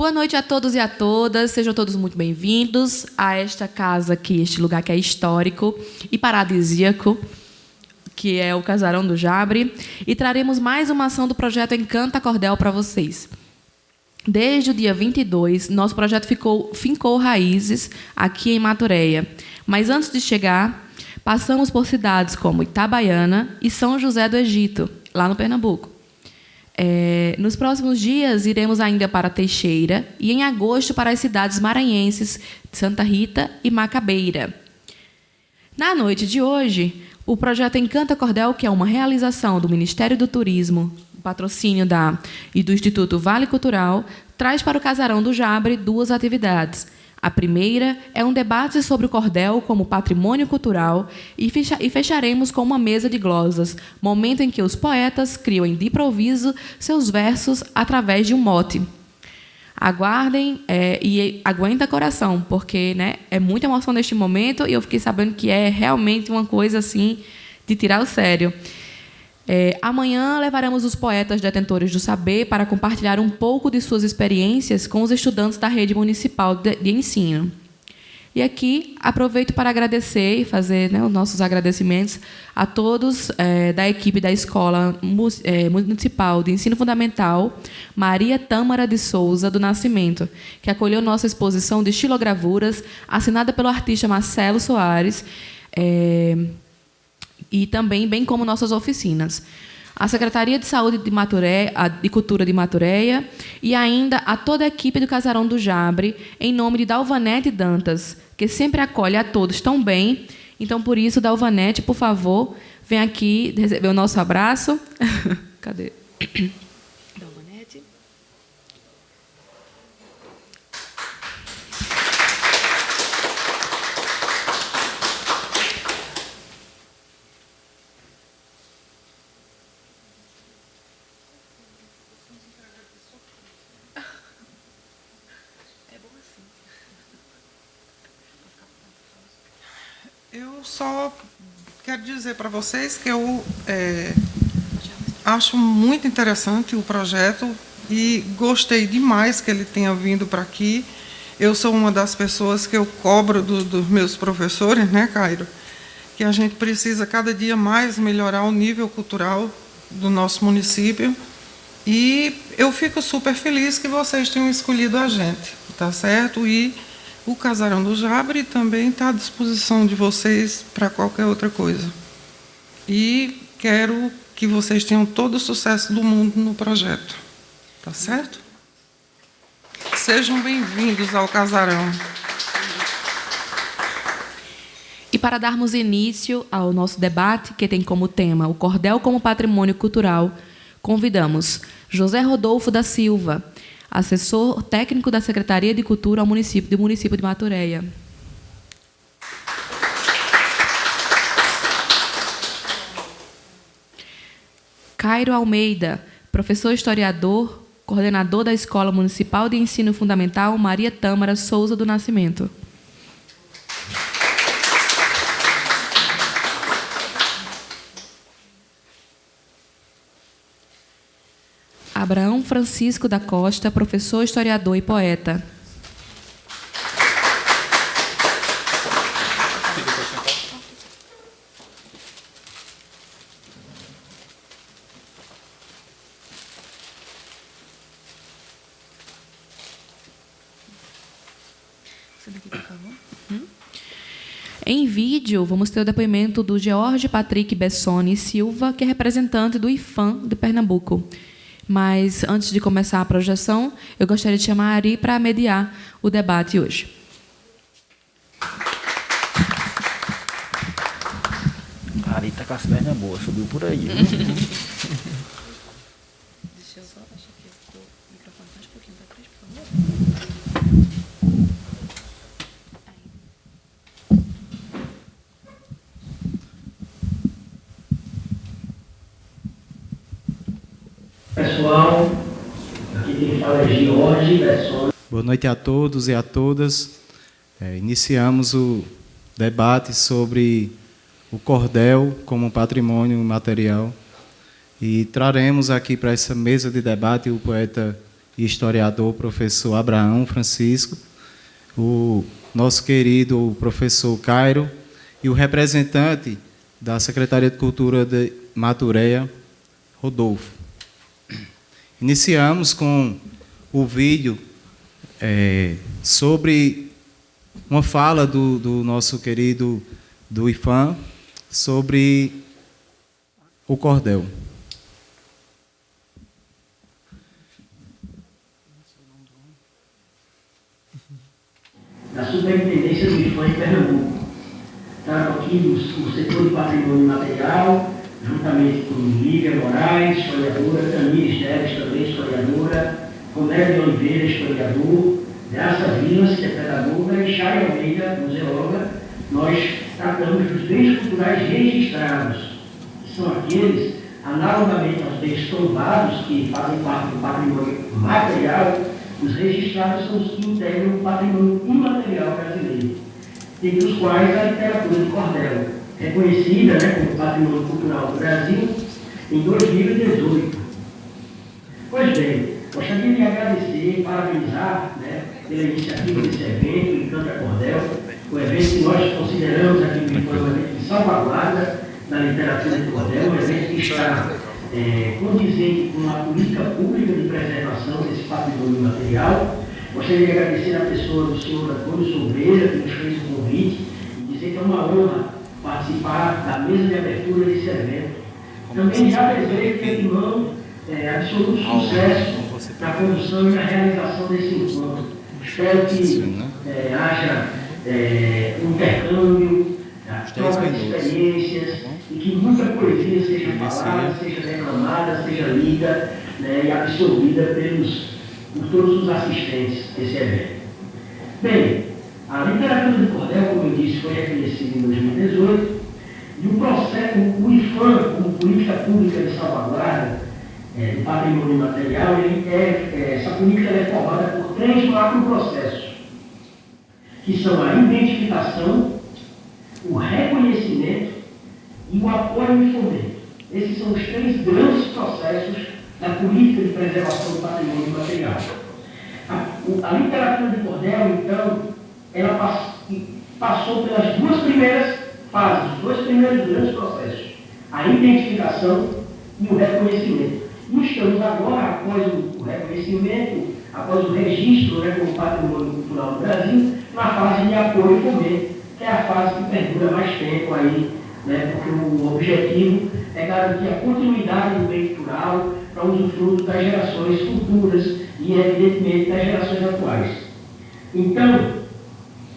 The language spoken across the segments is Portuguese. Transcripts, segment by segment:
Boa noite a todos e a todas, sejam todos muito bem-vindos a esta casa aqui, este lugar que é histórico e paradisíaco, que é o Casarão do Jabre, e traremos mais uma ação do projeto Encanta Cordel para vocês. Desde o dia 22, nosso projeto fincou raízes aqui em Maturéia, mas antes de chegar, passamos por cidades como Itabaiana e São José do Egito, lá no Pernambuco. Nos próximos dias, iremos ainda para Teixeira e, em agosto, para as cidades maranhenses de Santa Rita e Macabeira. Na noite de hoje, o projeto Encanta Cordel, que é uma realização do Ministério do Turismo, patrocínio e do Instituto Vale Cultural, traz para o Casarão do Jabre duas atividades. A primeira é um debate sobre o cordel como patrimônio cultural e fecharemos com uma mesa de glosas, momento em que os poetas criam de improviso seus versos através de um mote. Aguardem e aguenta coração, porque, né, é muita emoção neste momento e eu fiquei sabendo que é realmente uma coisa assim de tirar o sério. Amanhã levaremos os poetas detentores do saber para compartilhar um pouco de suas experiências com os estudantes da rede municipal de ensino. E aqui aproveito para agradecer e fazer, né, os nossos agradecimentos a todos da equipe da Escola Municipal de Ensino Fundamental Maria Tâmara de Souza do Nascimento, que acolheu nossa exposição de estilogravuras assinada pelo artista Marcelo Soares, e também, bem como nossas oficinas. A Secretaria de Saúde de Cultura de Maturéia e ainda a toda a equipe do Casarão do Jabre, em nome de Dalvanete Dantas, que sempre acolhe a todos tão bem. Então, por isso, Dalvanete, por favor, vem aqui receber o nosso abraço. Cadê? Dalvanete. Eu só quero dizer para vocês que eu acho muito interessante o projeto e gostei demais que ele tenha vindo para aqui. Eu sou uma das pessoas que eu cobro dos meus professores, né, Cairo? Que a gente precisa cada dia mais melhorar o nível cultural do nosso município. E eu fico super feliz que vocês tenham escolhido a gente, tá certo? E o Casarão do Jabre também está à disposição de vocês para qualquer outra coisa. E quero que vocês tenham todo o sucesso do mundo no projeto. Tá certo? Sejam bem-vindos ao Casarão. E para darmos início ao nosso debate, que tem como tema o cordel como patrimônio cultural, convidamos José Rodolfo da Silva, assessor técnico da Secretaria de Cultura do município de Maturéia. Cairo Almeida, professor historiador, coordenador da Escola Municipal de Ensino Fundamental Maria Tâmara Souza do Nascimento. Abraão Francisco da Costa, professor, historiador e poeta. Em vídeo, vamos ter o depoimento do George Patrick Bessoni Silva, que é representante do IFAM de Pernambuco. Mas, antes de começar a projeção, eu gostaria de chamar a Ari para mediar o debate hoje. A Ari está com as pernas boas, subiu por aí. Deixa eu só achar aqui o microfone mais um pouquinho para trás, por favor. Pessoal, aqui quem fala é George Bessoni. Boa noite a todos e a todas. Iniciamos o debate sobre o cordel como patrimônio material e traremos aqui para essa mesa de debate o poeta e historiador, professor Abraão Francisco, o nosso querido professor Cairo e o representante da Secretaria de Cultura de Maturéia, Rodolfo. Iniciamos com o vídeo sobre uma fala do nosso querido do IFAM sobre o cordel. Da Superintendência do IFAM em Pernambuco. Trago aqui o setor de patrimônio material, juntamente com Lívia Moraes, historiadora, Tamires Neves, também historiadora, Romero de Oliveira, historiador, Graça Vilas, que é pedagoga, e Chay Almeida, museóloga. Nós tratamos dos bens culturais registrados, que são aqueles, analogamente aos bens tombados, que fazem parte do patrimônio material. Os registrados são os que integram o patrimônio imaterial brasileiro, entre os quais a literatura de cordel, reconhecida como patrimônio cultural do Brasil em 2018. Pois bem, gostaria de agradecer e parabenizar pela iniciativa desse evento, Encanta Cordel, o evento que nós consideramos aqui no IFAM um evento de salvaguarda da literatura de cordel, um evento que está condizente com a política pública de preservação desse patrimônio material. Gostaria de agradecer a pessoa do senhor Antônio Sobreira, que nos fez o convite, e dizer que é uma honra participar da mesa de abertura desse evento. Também já desejo que ele não absoluto sucesso na condução e na realização desse encontro. Espero que haja um intercâmbio, troca de experiências, e que muita poesia seja falada, seja declamada, seja lida e absorvida por todos os assistentes desse evento. Bem, a literatura de cordel, como eu disse, foi reconhecida em 2018, e o IFAM, como política pública de salvaguarda do patrimônio material, essa política é formada por 3 macroprocessos, que são a identificação, o reconhecimento e o apoio e fomento. Esses são os 3 grandes processos da política de preservação do patrimônio material. A literatura de cordel, então, ela passou pelas 2 primeiras fases, os 2 primeiros grandes processos, a identificação e o reconhecimento. E estamos agora, após o reconhecimento, após o registro como patrimônio cultural do Brasil, na fase de apoio e fomento, que é a fase que perdura mais tempo aí, porque o objetivo é garantir a continuidade do bem cultural para o usufruto das gerações futuras e, evidentemente, das gerações atuais. Então,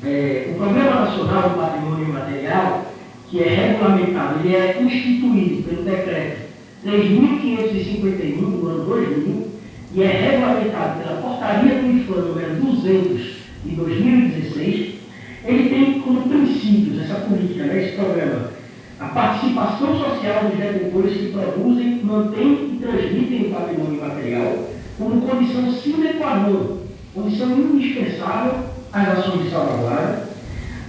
o Programa Nacional do Patrimônio Imaterial, que é regulamentado, ele é instituído pelo Decreto 3.551 do ano 2000 e é regulamentado pela Portaria do IFAM número 200 de 2016, ele tem como princípios essa política, esse programa, a participação social dos detentores que produzem, mantêm e transmitem o patrimônio imaterial como condição sine qua non, condição indispensável às ações de salvaguarda.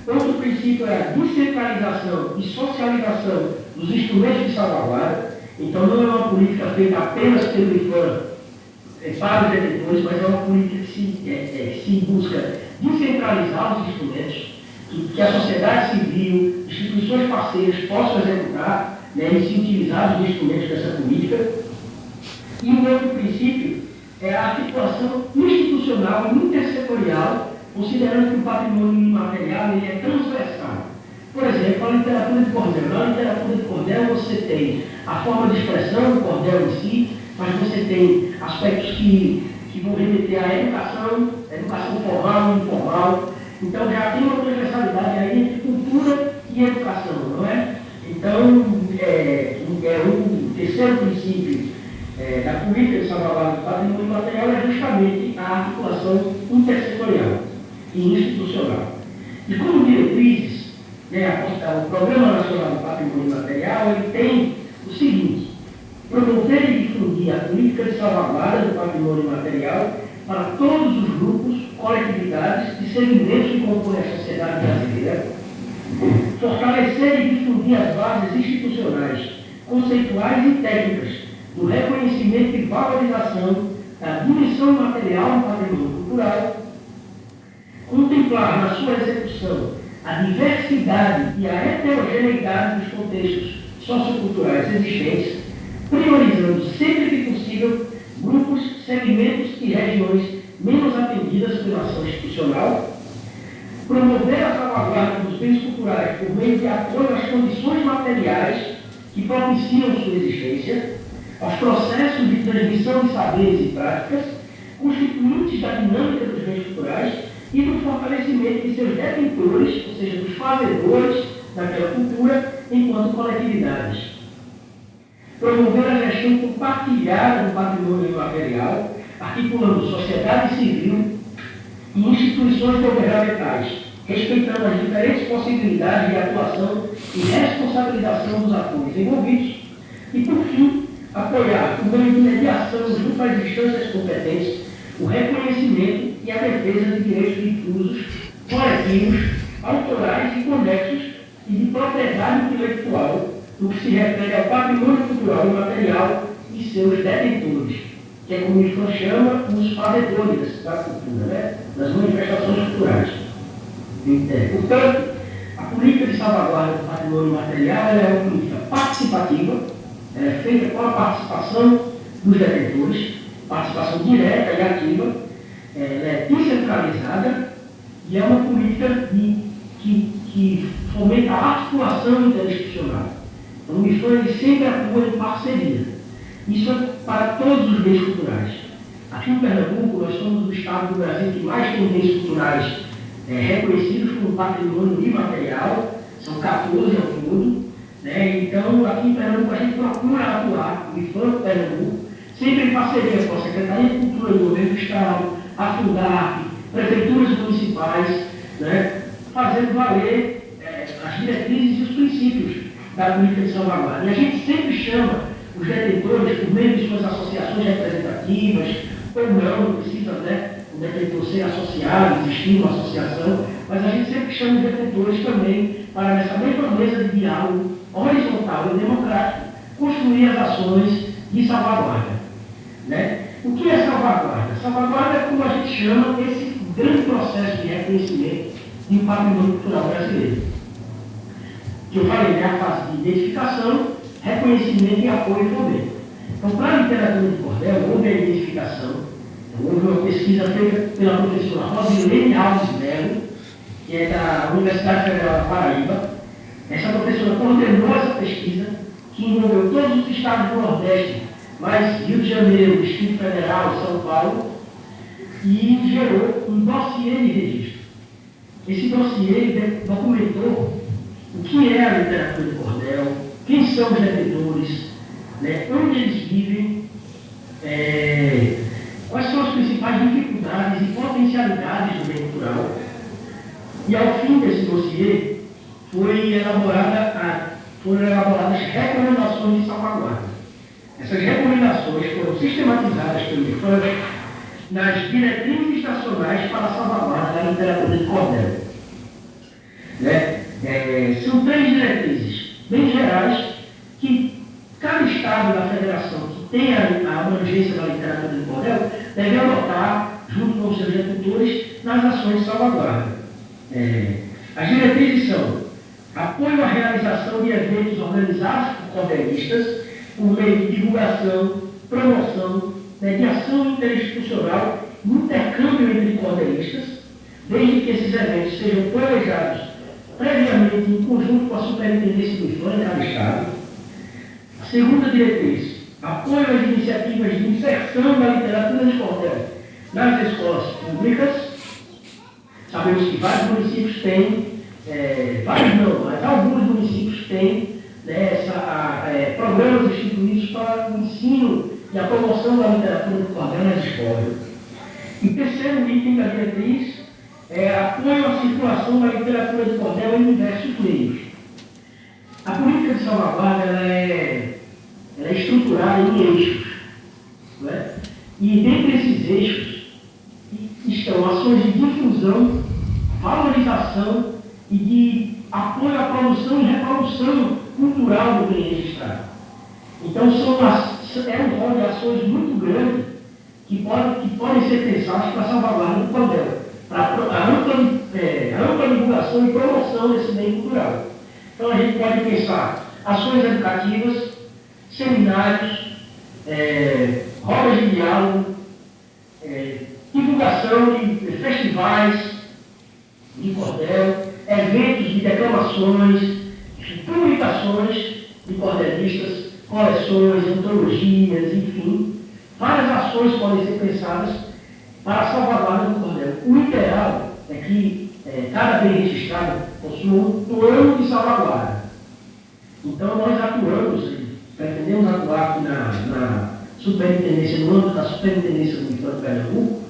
Outro princípio é a descentralização e socialização dos instrumentos de salvaguarda. Então, não é uma política feita apenas pelo IFAM para os detentores, mas é uma política que se busca descentralizar os instrumentos, que a sociedade civil, instituições parceiras possam executar e se utilizar dos instrumentos dessa política. E o outro princípio é a articulação institucional e intersetorial, considerando que o patrimônio imaterial ele é transversal. Por exemplo, a literatura de cordel. Na literatura de cordel você tem a forma de expressão do cordel em si, mas você tem aspectos que vão remeter à educação formal e informal. Então já tem uma transversalidade aí entre cultura e educação, não é? Então, o terceiro princípio da política de salvaguarda do patrimônio imaterial é justamente a articulação intersetorial e institucional. E como diretrizes, o Programa Nacional do Patrimônio Imaterial ele tem o seguinte: promover e difundir a política de salvaguarda do patrimônio imaterial para todos os grupos, coletividades e segmentos que compõem a sociedade brasileira, fortalecer e difundir as bases institucionais, conceituais e técnicas do reconhecimento e valorização da dimensão material do patrimônio cultural, contemplar na sua execução a diversidade e a heterogeneidade dos contextos socioculturais existentes, priorizando sempre que possível grupos, segmentos e regiões menos atendidas pela ação institucional, promover a salvaguarda dos bens culturais por meio de apoio às condições materiais que propiciam sua existência, aos processos de transmissão de saberes e práticas, constituintes da dinâmica dos bens culturais e do fortalecimento de seus detentores, ou seja, dos fazedores daquela cultura, enquanto coletividades. Promover a gestão compartilhada do patrimônio imaterial, articulando sociedade civil e instituições governamentais, respeitando as diferentes possibilidades de atuação e responsabilização dos atores envolvidos, e, por fim, apoiar, por meio de mediação junto às instâncias competentes, o reconhecimento e a defesa de direitos difusos, coletivos, autorais e conexos e de propriedade intelectual, no que se refere ao patrimônio cultural e material e seus detentores, que é como o chama os fazedores da cultura, né? Das manifestações culturais. Portanto, a política de salvaguarda do patrimônio material é uma política participativa, ela é feita com a participação dos detentores, participação direta e ativa, ela é descentralizada e é uma política que fomenta a articulação interinstitucional. Então, o MIFAM sempre atua em parceria. Isso é para todos os bens culturais. Aqui em Pernambuco, nós somos o estado do Brasil que mais tem bens culturais reconhecidos como patrimônio imaterial, são 14 ao mundo. Né? Então, aqui em Pernambuco, a gente procura atuar, o MIFAM Pernambuco, sempre em parceria com a Secretaria de Cultura do Governo do Estado, a Fundarp, prefeituras municipais, né? Fazendo valer as diretrizes e os princípios da política de salvaguarda. E a gente sempre chama os detentores, por meio de suas associações representativas, ou não precisa, né, o detentor ser associado, existir uma associação, mas a gente sempre chama os detentores também para, nessa mesma mesa de diálogo horizontal e democrático, construir as ações de salvaguarda. Né? O que é salvaguarda? Salvaguarda é como a gente chama esse grande processo de reconhecimento de um patrimônio cultural brasileiro. Que eu falei, né? A fase de identificação, reconhecimento e apoio e fomento. Então, para a literatura de cordel, houve a identificação, houve uma pesquisa feita pela professora Rosilene Alves Melo, que é da Universidade Federal da Paraíba. Essa professora coordenou essa pesquisa, que envolveu todos os estados do Nordeste, mais Rio de Janeiro, Distrito Federal, São Paulo, e gerou um dossiê de registro. Esse dossiê documentou o que é a literatura de cordel, quem são os detentores, né, onde eles vivem, quais são as principais dificuldades e potencialidades do bem cultural. E ao fim desse dossiê foram elaboradas recomendações de salvaguarda. Essas recomendações foram sistematizadas pelo MIFAM nas diretrizes nacionais para a salvaguarda da literatura de cordel. Né? São 3 diretrizes bem gerais que cada estado da federação que tem a abrangência da literatura de cordel deve adotar, junto com os seus detentores, nas ações de salvaguarda. As diretrizes são apoio à realização de eventos organizados por cordelistas, por meio de divulgação, promoção, mediação interinstitucional, intercâmbio entre cordelistas, desde que esses eventos sejam planejados previamente em conjunto com a Superintendência do IFAM em cada estado. A segunda diretriz, apoio às iniciativas de inserção da literatura de cordel nas escolas públicas. Sabemos que vários municípios têm, vários não, mas alguns municípios têm, né, programas instituídos para o ensino e a promoção da literatura de cordel nas escolas. E terceiro item da diretriz é apoio à circulação da literatura de cordel em diversos meios. A política de salvaguarda ela é estruturada em eixos. Né? E dentre esses eixos estão ações de difusão, valorização e de apoio à produção e reprodução cultural do bem registrado. Então, é um rol de ações muito grande que podem ser pensados para a salvaguarda do cordel, para a ampla divulgação e promoção desse meio cultural. Então, a gente pode pensar ações educativas, seminários, rodas de diálogo, divulgação de festivais de cordel, eventos de declamações, publicações de cordelistas, coleções, antologias, enfim. Várias ações podem ser pensadas para a salvaguarda do cordel. O ideal é que cada bem registrado possua um plano de salvaguarda. Então, nós pretendemos atuar aqui na superintendência, no âmbito da superintendência do Estado de Pernambuco,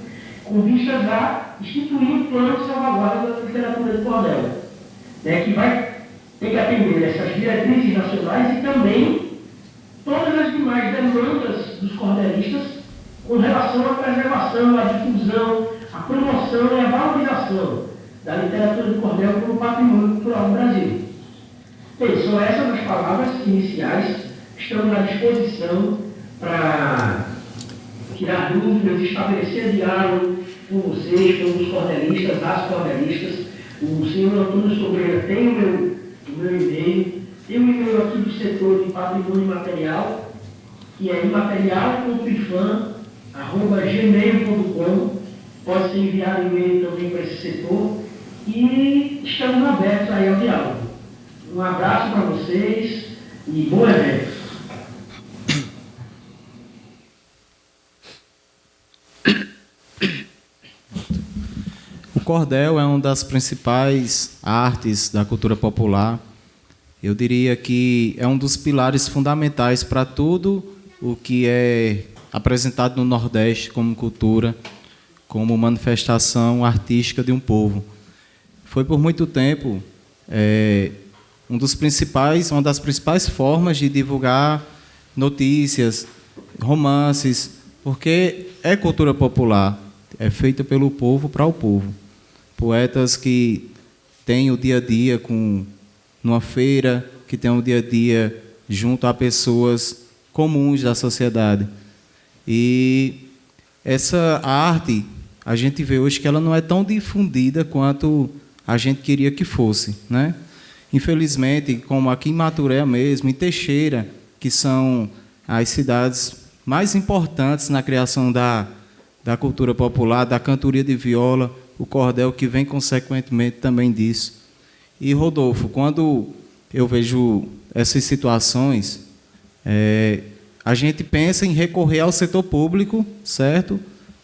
com vistas a instituir um plano de salvaguarda da literatura de cordel, que vai ter que atender essas diretrizes nacionais e também todas as demais demandas dos cordelistas com relação à preservação, à difusão, à promoção e à valorização da literatura de cordel como patrimônio cultural do Brasil. Bem, são essas as palavras iniciais. Estamos à disposição para tirar dúvidas, estabelecer diálogo com vocês, com os cordelistas, as cordelistas. O senhor Antônio Sobreira tem o meu e-mail, tem o e-mail aqui do setor de patrimônio imaterial, que é imaterial.ifam@gmail.com. Pode ser enviado e-mail também para esse setor e estamos abertos aí ao diálogo. Um abraço para vocês e bom evento. O cordel é uma das principais artes da cultura popular. Eu diria que é um dos pilares fundamentais para tudo o que é apresentado no Nordeste como cultura, como manifestação artística de um povo. Foi por muito tempo uma das principais formas de divulgar notícias, romances, porque é cultura popular, é feita pelo povo para o povo. Poetas que têm o dia a dia numa feira, que têm o dia a dia junto a pessoas comuns da sociedade. E essa arte, a gente vê hoje que ela não é tão difundida quanto a gente queria que fosse, né? Infelizmente, como aqui em Maturéia mesmo, em Teixeira, que são as cidades mais importantes na criação da cultura popular, da cantoria de viola, o cordel, que vem consequentemente também disso. E, Rodolfo, quando eu vejo essas situações, a gente pensa em recorrer ao setor público, certo?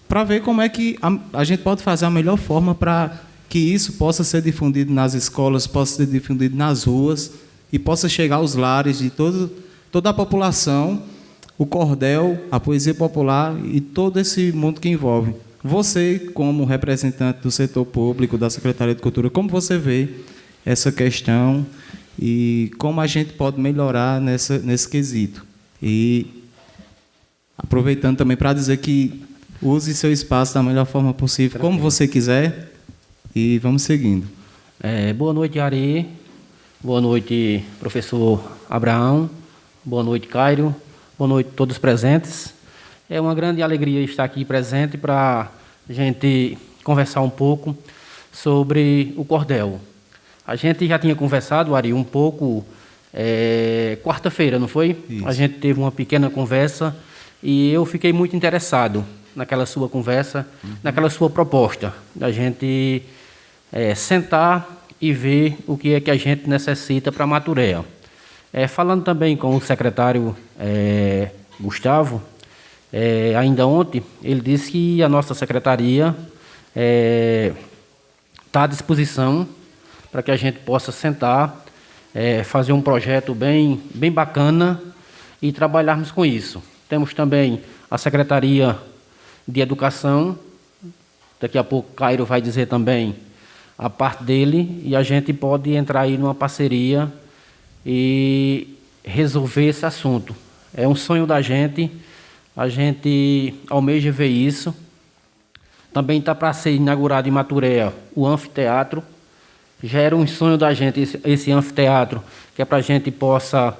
Para ver como é que a gente pode fazer a melhor forma para que isso possa ser difundido nas escolas, possa ser difundido nas ruas e possa chegar aos lares de toda a população, o cordel, a poesia popular e todo esse mundo que envolve. Você, como representante do setor público, da Secretaria de Cultura, como você vê essa questão e como a gente pode melhorar nesse quesito? E aproveitando também para dizer que use seu espaço da melhor forma possível, como você quiser, e vamos seguindo. Boa noite, Ari. Boa noite, professor Abraão. Boa noite, Cairo. Boa noite a todos presentes. É uma grande alegria estar aqui presente para a gente conversar um pouco sobre o cordel. A gente já tinha conversado, Ari, um pouco quarta-feira, não foi? Isso. A gente teve uma pequena conversa e eu fiquei muito interessado naquela sua conversa, naquela sua proposta, da gente sentar e ver o que é que a gente necessita para Maturéia. Falando também com o secretário Gustavo, ainda ontem, ele disse que a nossa secretaria está à disposição para que a gente possa sentar, fazer um projeto bem bacana e trabalharmos com isso. Temos também a Secretaria de Educação, daqui a pouco Cairo vai dizer também a parte dele, e a gente pode entrar aí numa parceria e resolver esse assunto. É um sonho da gente, a gente almeja ver isso. Também está para ser inaugurado em Maturéia o anfiteatro. Já era um sonho da gente esse anfiteatro, que é para a gente possa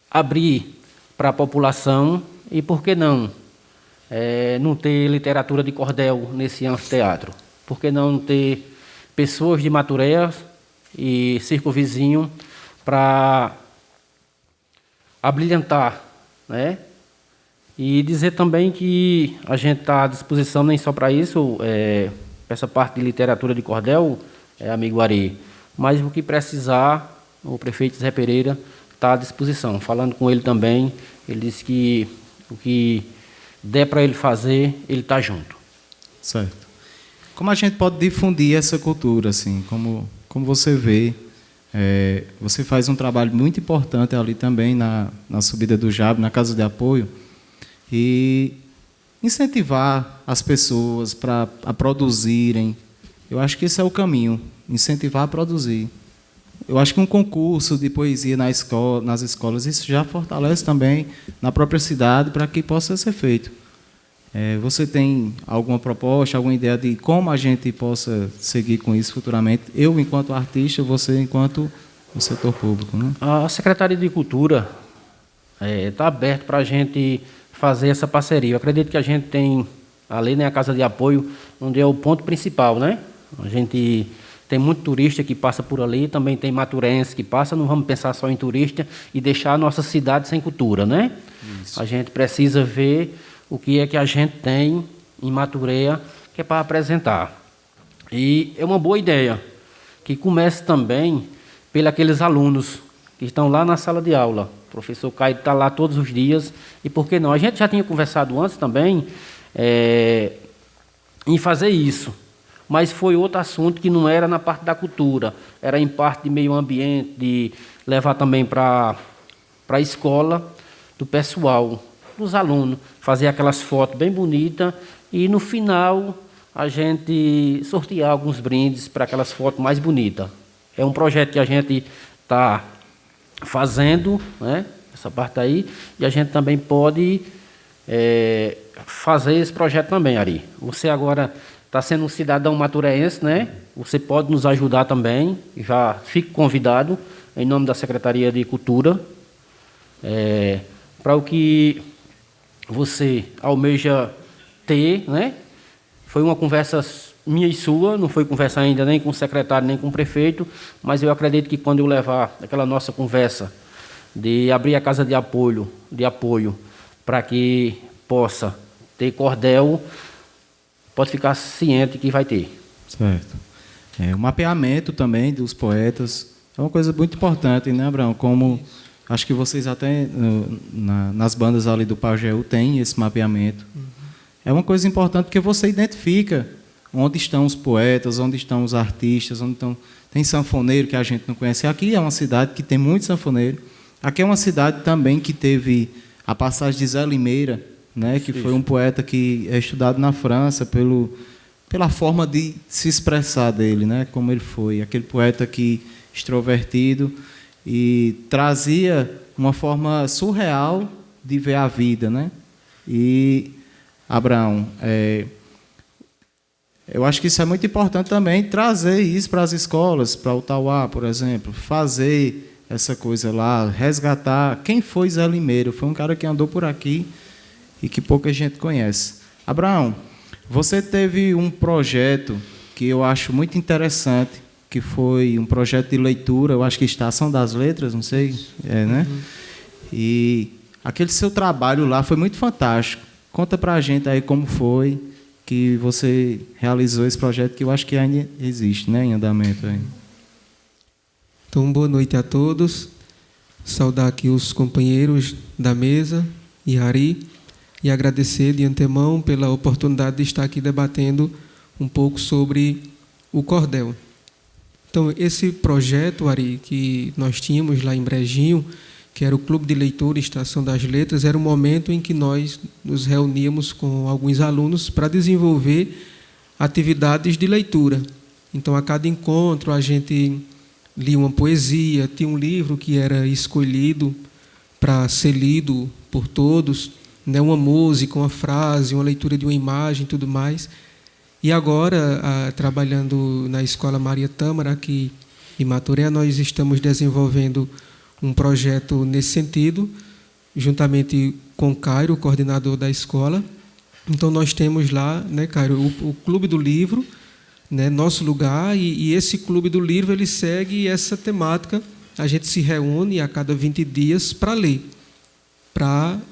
abrir para a população E por que não não ter literatura de cordel nesse anfiteatro? Por que não ter pessoas de Maturéia e circo vizinho para abrilhantar, né? E dizer também que a gente está à disposição nem só para isso, essa parte de literatura de cordel, amigo Ari, mas o que precisar, o prefeito Zé Pereira está à disposição. Falando com ele também, ele disse que o que der para ele fazer, ele está junto. Certo. Como a gente pode difundir essa cultura, assim, como você vê, você faz um trabalho muito importante ali também na subida do Jabre, na Casa de Apoio, e incentivar as pessoas a produzirem. Eu acho que esse é o caminho, incentivar a produzir. Eu acho que um concurso de poesia nas escolas, isso já fortalece também na própria cidade para que possa ser feito. Você tem alguma proposta, alguma ideia de como a gente possa seguir com isso futuramente? Eu, enquanto artista, você, enquanto o setor público, né? A Secretaria de Cultura está aberta para a gente fazer essa parceria. Eu acredito que a gente tem ali, né, a Casa de Apoio, onde é o ponto principal, né? A gente tem muito turista que passa por ali, também tem maturense que passa, não vamos pensar só em turista e deixar a nossa cidade sem cultura, né? Isso. A gente precisa ver o que é que a gente tem em Maturéia que é para apresentar. E é uma boa ideia que comece também pelos aqueles alunos que estão lá na sala de aula. O professor Caio está lá todos os dias, e por que não? A gente já tinha conversado antes também em fazer isso, mas foi outro assunto que não era na parte da cultura, era em parte de meio ambiente, de levar também para a escola do pessoal, dos alunos, fazer aquelas fotos bem bonitas e, no final, a gente sortear alguns brindes para aquelas fotos mais bonitas. É um projeto que a gente está fazendo, né, essa parte aí, e a gente também pode fazer esse projeto também, Ari. Você agora está sendo um cidadão matureense, né? Você pode nos ajudar também, já fique convidado, em nome da Secretaria de Cultura, para o que você almeja ter, né? Foi uma conversa minha e sua, não foi conversa ainda nem com o secretário, nem com o prefeito, mas eu acredito que quando eu levar aquela nossa conversa de abrir a Casa de Apoio para que possa ter cordel, pode ficar ciente que vai ter. Certo. O mapeamento também dos poetas é uma coisa muito importante, né, Abraão? Como acho que vocês até nas bandas ali do Pajeú têm esse mapeamento. Uhum. É uma coisa importante porque você identifica onde estão os poetas, onde estão os artistas, onde estão... Tem sanfoneiro que a gente não conhece. Aqui é uma cidade que tem muito sanfoneiro. Aqui é uma cidade também que teve a passagem de Zé Limeira, né, que foi um poeta que é estudado na França pela forma de se expressar dele, né, como ele foi. Aquele poeta que extrovertido e trazia uma forma surreal de ver a vida, né? E, Abraão, eu acho que isso é muito importante também, trazer isso para as escolas, para o Tauá, por exemplo, fazer essa coisa lá, resgatar quem foi Zé Limeira. Foi um cara que andou por aqui e que pouca gente conhece. Abraão, você teve um projeto que eu acho muito interessante, que foi um projeto de leitura, eu acho que Estação das Letras, não sei, né? Uhum. E aquele seu trabalho lá foi muito fantástico. Conta para a gente aí como foi que você realizou esse projeto, que eu acho que ainda existe, né, em andamento aí. Então, boa noite a todos. Saudar aqui os companheiros da mesa e Ari, e agradecer de antemão pela oportunidade de estar aqui debatendo um pouco sobre o cordel. Então, esse projeto, Ari, que nós tínhamos lá em Brejinho, que era o Clube de Leitura Estação das Letras, era um momento em que nós nos reuníamos com alguns alunos para desenvolver atividades de leitura. Então, a cada encontro, a gente lia uma poesia, tinha um livro que era escolhido para ser lido por todos, né, uma música, uma frase, uma leitura de uma imagem e tudo mais. E agora, trabalhando na Escola Maria Tâmara, aqui em Maturéia, nós estamos desenvolvendo um projeto nesse sentido, juntamente com Cairo, o coordenador da escola. Então, nós temos lá, né, Cairo, o Clube do Livro, né, nosso lugar, e esse Clube do Livro ele segue essa temática. A gente se reúne a cada 20 dias para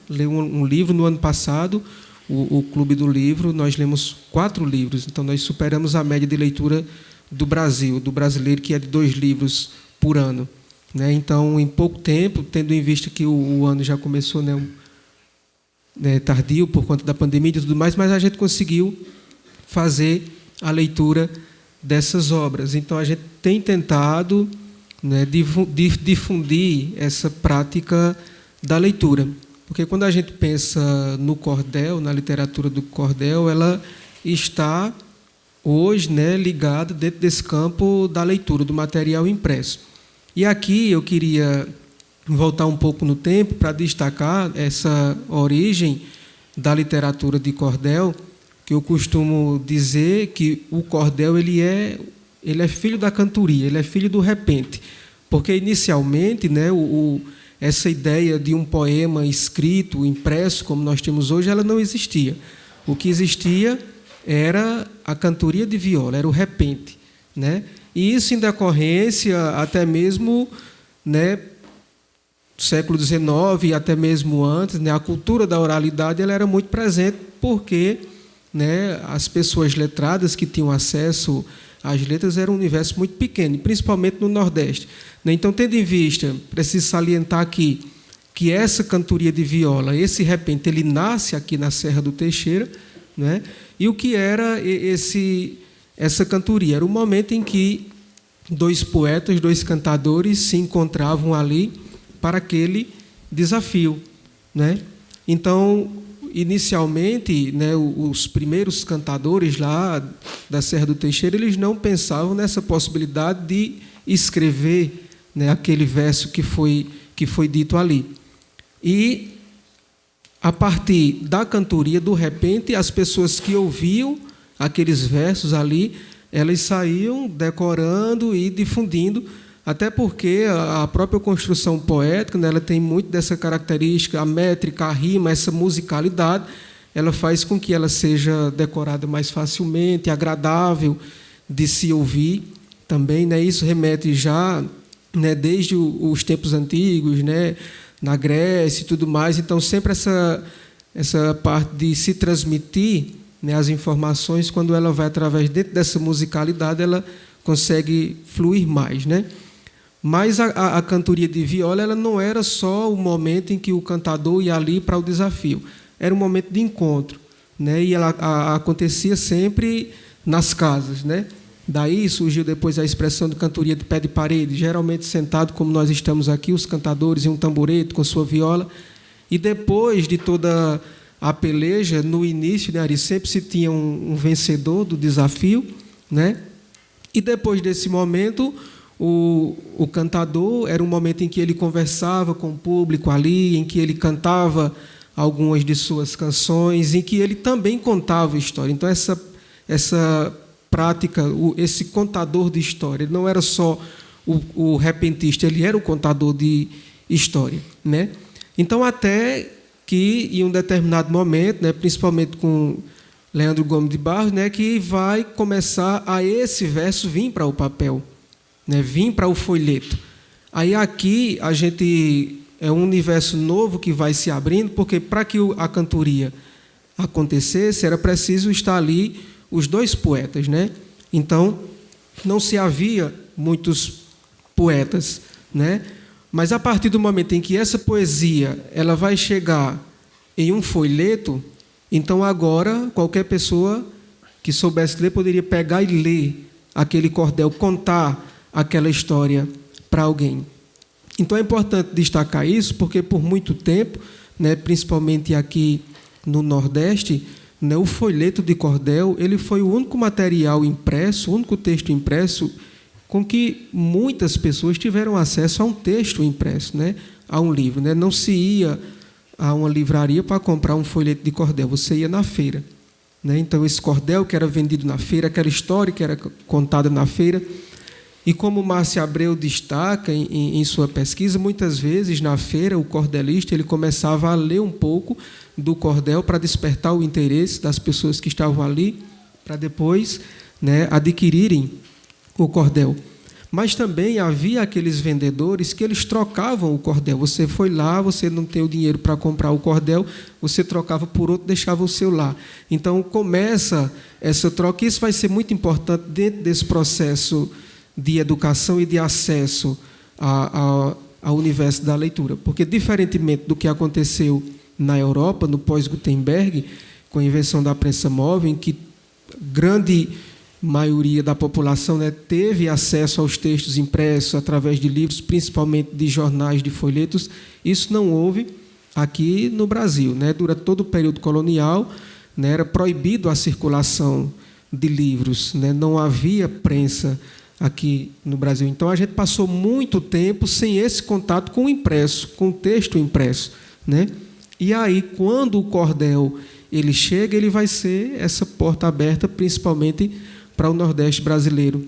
ler um livro. No ano passado, o Clube do Livro, nós lemos 4 livros, então nós superamos a média de leitura do Brasil, do brasileiro, que é de 2 livros por ano, né? Então, em pouco tempo, tendo em vista que o ano já começou, né, tardio por conta da pandemia e tudo mais, mas a gente conseguiu fazer a leitura dessas obras. Então, a gente tem tentado, né, difundir essa prática da leitura, porque quando a gente pensa no cordel, na literatura do cordel, ela está hoje, né, ligada dentro desse campo da leitura, do material impresso. E aqui eu queria voltar um pouco no tempo para destacar essa origem da literatura de cordel, que eu costumo dizer que o cordel ele é filho da cantoria, ele é filho do repente, porque inicialmente, né, essa ideia de um poema escrito, impresso, como nós temos hoje, ela não existia. O que existia era a cantoria de viola, era o repente, né? E isso em decorrência até mesmo, né, século XIX e até mesmo antes, né, a cultura da oralidade ela era muito presente porque, né, as pessoas letradas que tinham acesso às letras era um universo muito pequeno, principalmente no Nordeste. Então, tendo em vista, preciso salientar aqui que essa cantoria de viola, esse repente, ele nasce aqui na Serra do Teixeira, né? E o que era essa cantoria? Era o momento em que 2 poetas, 2 cantadores se encontravam ali para aquele desafio, né? Então, inicialmente, né, os primeiros cantadores lá da Serra do Teixeira, eles não pensavam nessa possibilidade de escrever, né, aquele verso que foi dito ali. E, a partir da cantoria, do repente, as pessoas que ouviam aqueles versos ali, elas saíam decorando e difundindo, até porque a própria construção poética, né, ela tem muito dessa característica, a métrica, a rima, essa musicalidade, ela faz com que ela seja decorada mais facilmente, agradável de se ouvir também, né? Isso remete já, né, desde os tempos antigos, né, na Grécia e tudo mais. Então, sempre essa parte de se transmitir, né, as informações, quando ela vai através dentro dessa musicalidade, ela consegue fluir mais, né? Mas a cantoria de viola ela não era só o momento em que o cantador ia ali para o desafio, era um momento de encontro, né? E ela acontecia sempre nas casas, né? Daí surgiu depois a expressão de cantoria de pé de parede, geralmente sentado como nós estamos aqui, os cantadores em um tamborete com sua viola. E depois de toda a peleja, no início, né, Ari, sempre se tinha um vencedor do desafio, né? E depois desse momento, o cantador era um momento em que ele conversava com o público ali, em que ele cantava algumas de suas canções, em que ele também contava história. Então, essa prática, esse contador de história, ele não era só o repentista, ele era o contador de história, né? Então, até que, em um determinado momento, né, principalmente com Leandro Gomes de Barros, né, que vai começar a esse verso vir para o papel, né, vir para o folheto. Aí aqui a gente é um universo novo que vai se abrindo, porque para que a cantoria acontecesse, era preciso estar ali os 2 poetas, né? Então, não se havia muitos poetas, né? Mas a partir do momento em que essa poesia ela vai chegar em um folheto, então agora qualquer pessoa que soubesse ler poderia pegar e ler aquele cordel, contar aquela história para alguém. Então é importante destacar isso, porque por muito tempo, né, principalmente aqui no Nordeste, né, o folheto de cordel ele foi o único material impresso, o único texto impresso com que muitas pessoas tiveram acesso a um texto impresso, né, a um livro, né? Não se ia a uma livraria para comprar um folheto de cordel, você ia na feira, né? Então, esse cordel que era vendido na feira, aquela história que era contada na feira, E como Márcia Abreu destaca em sua pesquisa, muitas vezes na feira o cordelista ele começava a ler um pouco do cordel para despertar o interesse das pessoas que estavam ali, para depois, né, adquirirem o cordel. Mas também havia aqueles vendedores que eles trocavam o cordel. Você foi lá, você não tem o dinheiro para comprar o cordel, você trocava por outro, deixava o seu lá. Então começa essa troca, e isso vai ser muito importante dentro desse processo de educação e de acesso ao universo da leitura. Porque, diferentemente do que aconteceu na Europa, no pós-Gutenberg, com a invenção da prensa móvel, em que grande maioria da população, né, teve acesso aos textos impressos através de livros, principalmente de jornais, de folhetos, isso não houve aqui no Brasil, né? Durante todo o período colonial, né, era proibido a circulação de livros, né? Não havia prensa aqui no Brasil. Então, a gente passou muito tempo sem esse contato com o impresso, com o texto impresso, né? E aí, quando o cordel ele chega, ele vai ser essa porta aberta, principalmente para o Nordeste brasileiro,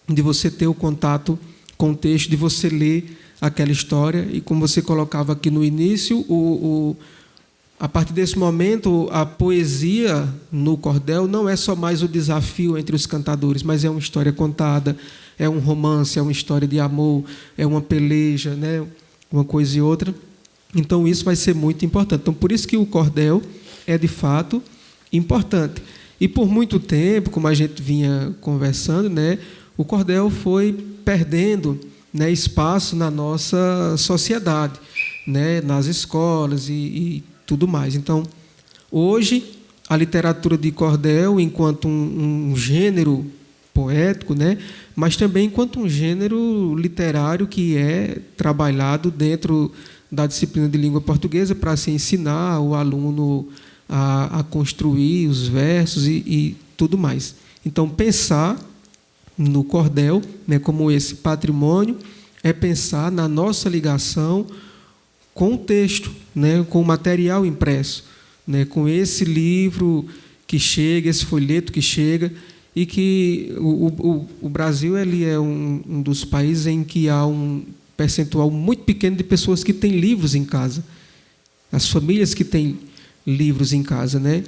de você ter o contato com o texto, de você ler aquela história. E como você colocava aqui no início, a partir desse momento, a poesia no cordel não é só mais o desafio entre os cantadores, mas é uma história contada, é um romance, é uma história de amor, é uma peleja, né? Uma coisa e outra. Então, isso vai ser muito importante. Então, por isso que o cordel é, de fato, importante. E, por muito tempo, como a gente vinha conversando, né, o cordel foi perdendo, né, espaço na nossa sociedade, né, nas escolas e tudo mais. Então, hoje, a literatura de cordel, enquanto um gênero poético, né, mas também enquanto um gênero literário que é trabalhado dentro da disciplina de língua portuguesa para se ensinar o aluno a construir os versos e tudo mais. Então, pensar no cordel, né, como esse patrimônio é pensar na nossa ligação com o texto, né, com o material impresso, né, com esse livro que chega, esse folheto que chega, e que o Brasil ele é um dos países em que há um percentual muito pequeno de pessoas que têm livros em casa. As famílias que têm livros em casa, né?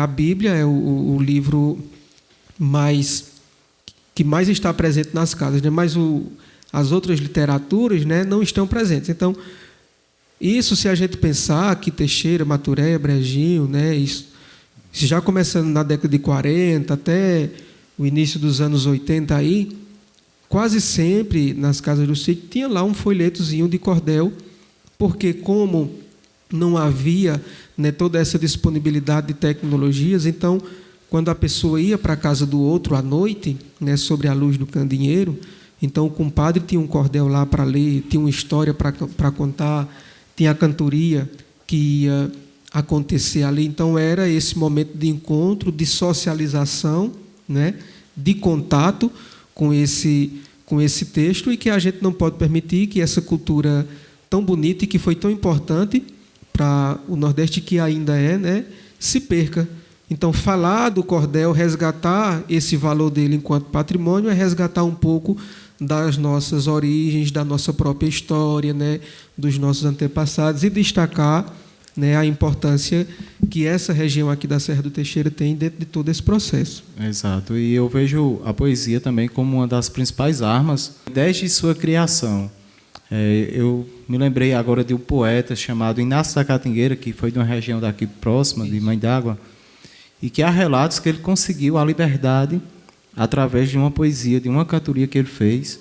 A Bíblia é o livro que mais está presente nas casas, né? Mas as outras literaturas, né, não estão presentes. Então, isso, se a gente pensar que Teixeira, Maturéia, Brejinho, né, isso já começando na década de 40 até o início dos anos 80 aí, quase sempre nas casas do sítio tinha lá um folhetozinho de cordel, porque como não havia, né, toda essa disponibilidade de tecnologias, então, quando a pessoa ia para a casa do outro à noite, né, sobre a luz do candeeiro, então o compadre tinha um cordel lá para ler, tinha uma história para contar, tinha a cantoria que ia acontecer ali. Então, era esse momento de encontro, de socialização, né, de contato com esse texto, e que a gente não pode permitir que essa cultura tão bonita e que foi tão importante para o Nordeste, que ainda é, né, se perca. Então, falar do cordel, resgatar esse valor dele enquanto patrimônio, é resgatar um pouco das nossas origens, da nossa própria história, né, dos nossos antepassados, e destacar, né, a importância que essa região aqui da Serra do Teixeira tem dentro de todo esse processo. Exato. E eu vejo a poesia também como uma das principais armas desde sua criação. Eu me lembrei agora de um poeta chamado Inácio da Catingueira, que foi de uma região daqui próxima, de Mãe d'Água, e que há relatos que ele conseguiu a liberdade através de uma poesia, de uma cantoria que ele fez,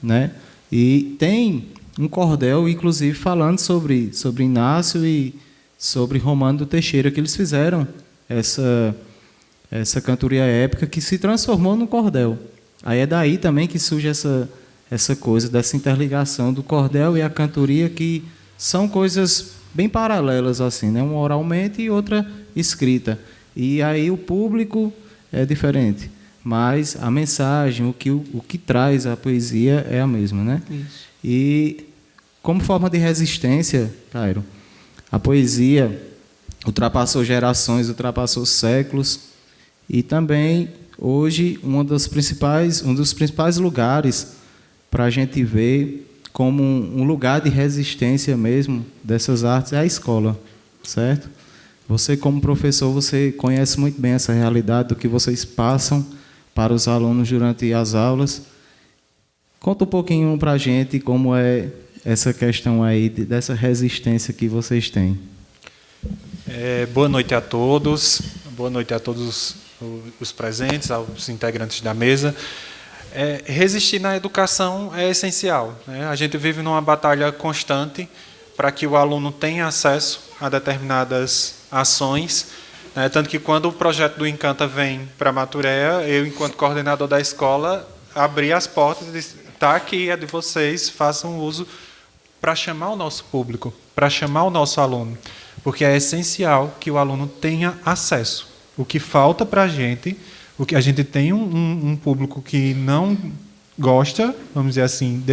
né? E tem um cordel, inclusive, falando sobre Inácio e sobre Romano do Teixeira, que eles fizeram essa cantoria épica que se transformou no cordel. Aí é daí também que surge essa coisa dessa interligação do cordel e a cantoria, que são coisas bem paralelas, assim, né? Uma oralmente e outra escrita. E aí o público é diferente, mas a mensagem, o que traz a poesia é a mesma, né? Isso. E como forma de resistência, Cairo, a poesia ultrapassou gerações, ultrapassou séculos, e também hoje um dos principais lugares para a gente ver como um lugar de resistência mesmo dessas artes é a escola, certo? Você, como professor, você conhece muito bem essa realidade do que vocês passam para os alunos durante as aulas. Conta um pouquinho para a gente como é essa questão aí dessa resistência que vocês têm. Boa noite a todos. Boa noite a todos os presentes, aos integrantes da mesa. Resistir na educação é essencial, né? A gente vive numa batalha constante para que o aluno tenha acesso a determinadas ações, né? Tanto que quando o projeto do Encanta vem para Maturéia, eu, enquanto coordenador da escola, abri as portas e disse: está aqui, é de vocês, façam uso para chamar o nosso público, para chamar o nosso aluno, porque é essencial que o aluno tenha acesso. O que falta para a gente, o que a gente tem um público que não gosta, vamos dizer assim,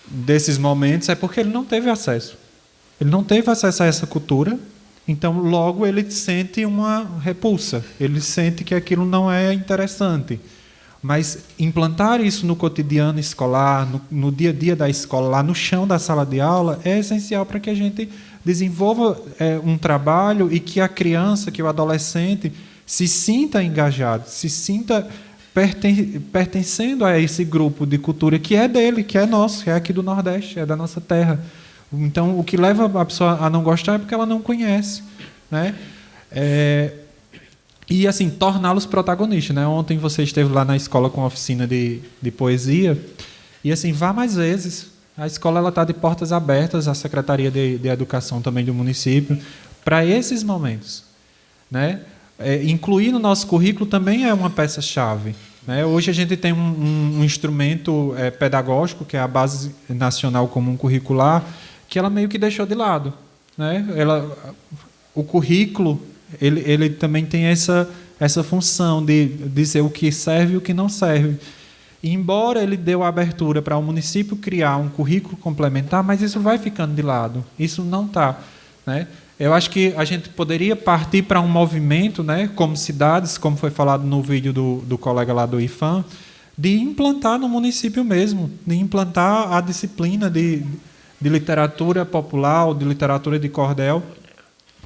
desses momentos, é porque ele não teve acesso. Ele não teve acesso a essa cultura, então logo ele sente uma repulsa, ele sente que aquilo não é interessante. Mas implantar isso no cotidiano escolar, no dia a dia da escola, lá no chão da sala de aula, é essencial para que a gente desenvolva um trabalho e que a criança, que o adolescente se sinta engajado, se sinta pertencendo a esse grupo de cultura que é dele, que é nosso, que é aqui do Nordeste, é da nossa terra. Então, o que leva a pessoa a não gostar é porque ela não conhece, né? E, assim, torná-los protagonistas, né? Ontem você esteve lá na escola com a oficina de poesia, e, assim, vá mais vezes. A escola está de portas abertas, a Secretaria de Educação também do município, para esses momentos, né? Incluir no nosso currículo também é uma peça-chave, né? Hoje a gente tem um instrumento pedagógico, que é a Base Nacional Comum Curricular, que ela meio que deixou de lado, né? O currículo ele também tem essa função de dizer o que serve e o que não serve. E, embora ele deu a abertura para o município criar um currículo complementar, mas isso vai ficando de lado, isso não está, né? Eu acho que a gente poderia partir para um movimento, né, como cidades, como foi falado no vídeo do colega lá do IFAM, de implantar no município mesmo, de implantar a disciplina de literatura popular, ou de literatura de cordel,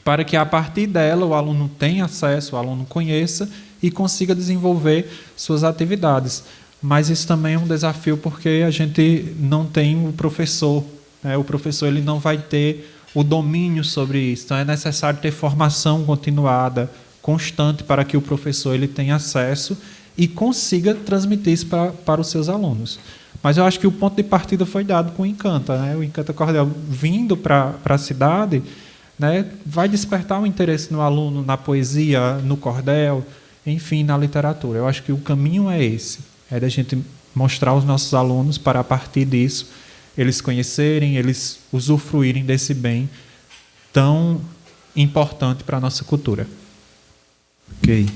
para que, a partir dela, o aluno tenha acesso, o aluno conheça e consiga desenvolver suas atividades. Mas isso também é um desafio, porque a gente não tem o professor, né? O professor ele não vai ter o domínio sobre isso. Então, é necessário ter formação continuada, constante, para que o professor ele tenha acesso e consiga transmitir isso para os seus alunos. Mas eu acho que o ponto de partida foi dado com o Encanta, né? O Encanta Cordel vindo para a cidade, né, vai despertar um interesse no aluno, na poesia, no cordel, enfim, na literatura. Eu acho que o caminho é esse, é da gente mostrar aos nossos alunos para, a partir disso, eles conhecerem, eles usufruírem desse bem tão importante para a nossa cultura. Ok.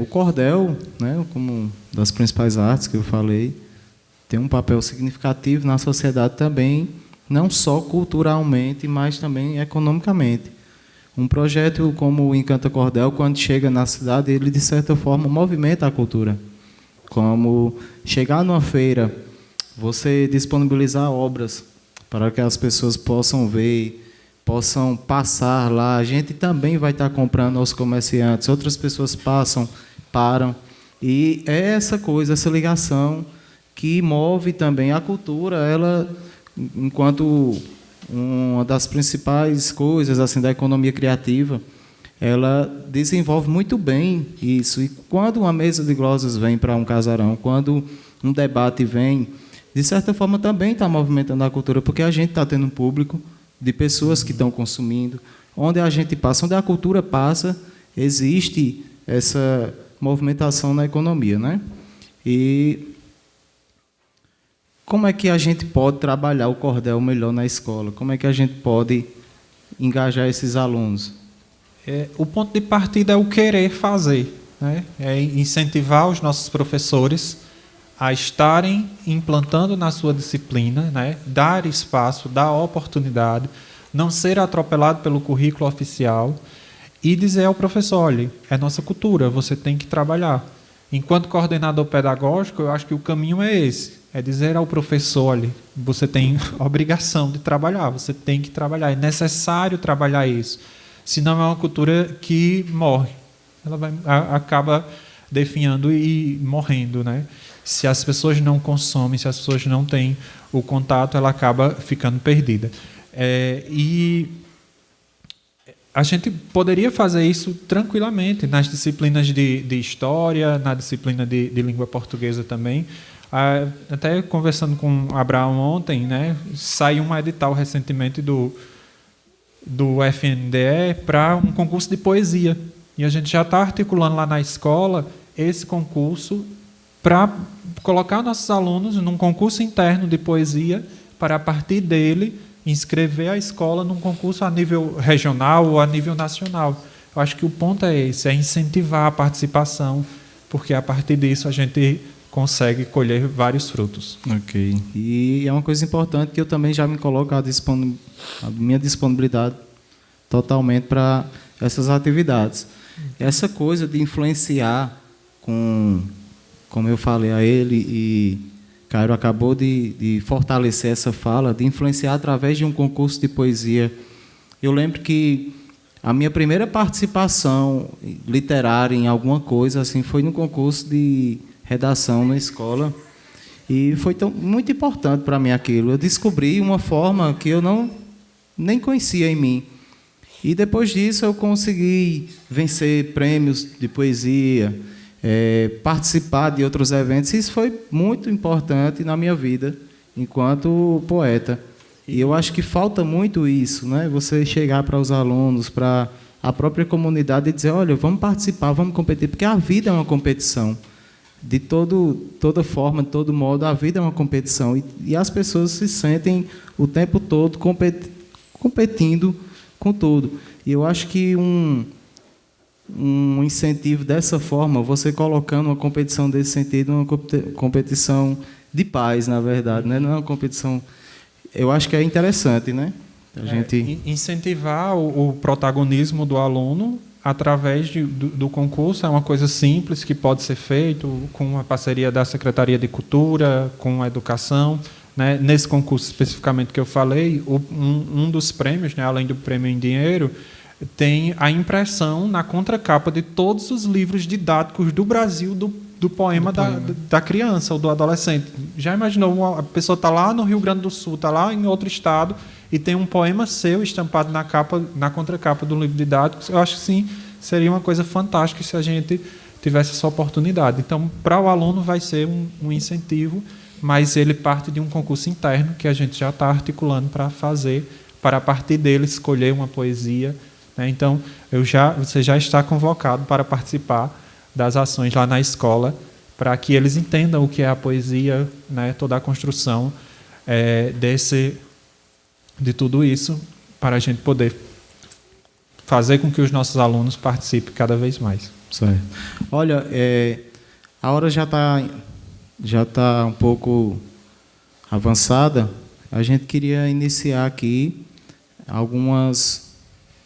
O cordel, né, como das principais artes que eu falei, tem um papel significativo na sociedade também, não só culturalmente, mas também economicamente. Um projeto como o Encanta Cordel, quando chega na cidade, ele, de certa forma, movimenta a cultura. Como chegar numa feira, você disponibilizar obras para que as pessoas possam ver, possam passar lá. A gente também vai estar comprando aos comerciantes, outras pessoas passam, param. E é essa coisa, essa ligação que move também a cultura, ela, enquanto uma das principais coisas assim da economia criativa, ela desenvolve muito bem isso. E quando uma mesa de glosas vem para um casarão, quando um debate vem, de certa forma também está movimentando a cultura, porque a gente está tendo um público de pessoas que estão consumindo. Onde a gente passa, onde a cultura passa, existe essa movimentação na economia, né? E como é que a gente pode trabalhar o cordel melhor na escola? Como é que a gente pode engajar esses alunos? O ponto de partida é o querer fazer, né? É incentivar os nossos professores a estarem implantando na sua disciplina, né? Dar espaço, dar oportunidade, não ser atropelado pelo currículo oficial e dizer ao professor: olha, é nossa cultura, você tem que trabalhar. Enquanto coordenador pedagógico, eu acho que o caminho é esse. É dizer ao professor, olha, você tem obrigação de trabalhar, você tem que trabalhar, é necessário trabalhar isso. Senão é uma cultura que morre. Ela acaba definhando e morrendo, né? Se as pessoas não consomem, se as pessoas não têm o contato, ela acaba ficando perdida. E a gente poderia fazer isso tranquilamente nas disciplinas de história, na disciplina de língua portuguesa também. Até conversando com o Abraão ontem, né, saiu um edital recentemente do FNDE para um concurso de poesia. E a gente já está articulando lá na escola esse concurso para colocar nossos alunos num concurso interno de poesia para, a partir dele, inscrever a escola num concurso a nível regional ou a nível nacional. Eu acho que o ponto é esse, é incentivar a participação, porque a partir disso a gente consegue colher vários frutos. Ok. E é uma coisa importante que eu também já me coloco a minha disponibilidade totalmente para essas atividades. Essa coisa de influenciar, como eu falei a ele, e Cairo acabou de fortalecer essa fala, de influenciar através de um concurso de poesia. Eu lembro que a minha primeira participação literária em alguma coisa assim foi no concurso de redação na escola, e foi muito importante para mim aquilo. Eu descobri uma forma que eu nem conhecia em mim. E depois disso eu consegui vencer prêmios de poesia, participar de outros eventos. Isso foi muito importante na minha vida enquanto poeta. E eu acho que falta muito isso, né? Você chegar para os alunos, para a própria comunidade e dizer, olha, vamos participar, vamos competir, porque a vida é uma competição. De toda forma, de todo modo, a vida é uma competição. E as pessoas se sentem o tempo todo competindo com tudo. E eu acho que um incentivo dessa forma, você colocando uma competição desse sentido, uma competição de paz, na verdade, né? Não é uma competição... Eu acho que é interessante, né? A gente incentivar o protagonismo do aluno através do concurso. É uma coisa simples que pode ser feito com a parceria da Secretaria de Cultura, com a Educação, né? Nesse concurso especificamente que eu falei, um dos prêmios, né, além do prêmio em dinheiro, tem a impressão na contracapa de todos os livros didáticos do Brasil do poema da criança ou do adolescente. Já imaginou, a pessoa está lá no Rio Grande do Sul, está lá em outro estado, e tem um poema seu estampado na contracapa do livro didático? Eu acho que sim, seria uma coisa fantástica se a gente tivesse essa oportunidade. Então, para o aluno vai ser um incentivo, mas ele parte de um concurso interno que a gente já está articulando para fazer, para a partir dele escolher uma poesia, né? Então, você já está convocado para participar das ações lá na escola, para que eles entendam o que é a poesia, né? Toda a construção de tudo isso, para a gente poder fazer com que os nossos alunos participem cada vez mais. Certo. Olha, a hora já está um pouco avançada. A gente queria iniciar aqui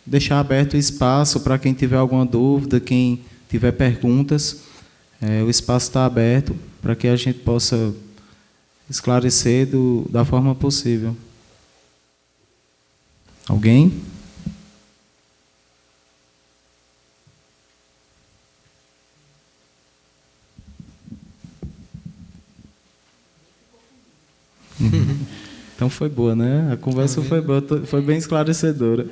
deixar aberto o espaço para quem tiver alguma dúvida, quem tiver perguntas. O espaço está aberto para que a gente possa esclarecer da forma possível. Alguém? Então foi boa, né? A conversa foi boa, foi bem esclarecedora.